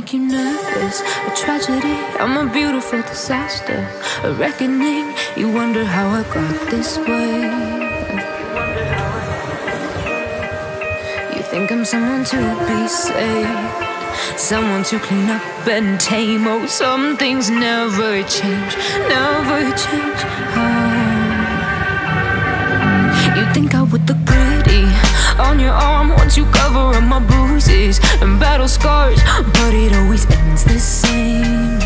make you nervous. A tragedy, I'm a beautiful disaster. A reckoning, you wonder how I got this way. You think I'm someone to be saved, someone to clean up and tame. Oh, some things never change, never change. Oh. You think I would look pretty on your arm once you cover up my bruises and battle scars, but it always ends the same.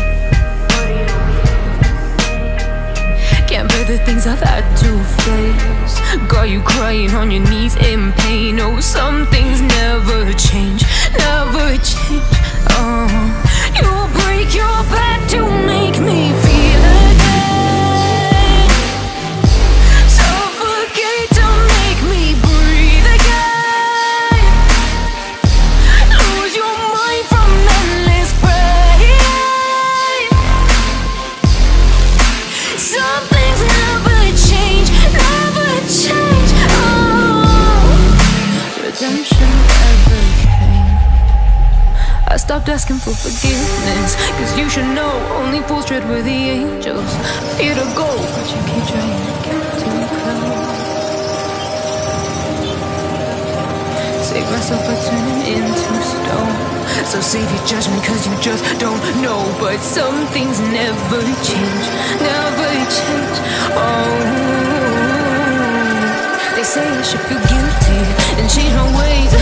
Can't bear the things I've had to face. Got you crying on your knees in pain. Oh, some things never change, never change. Oh, you'll break your back to make me feel again, suffocate to make me breathe again, lose your mind from endless pain. Some things never change, never change. Oh, redemption never came. I stopped asking for forgiveness, cause you should know only fools tread where the angels fear to go, but you keep trying to get too close. Save myself by turning into stone. So save your judgment cause you just don't know. But some things never change, never change. Oh, they say I should feel guilty and change my ways.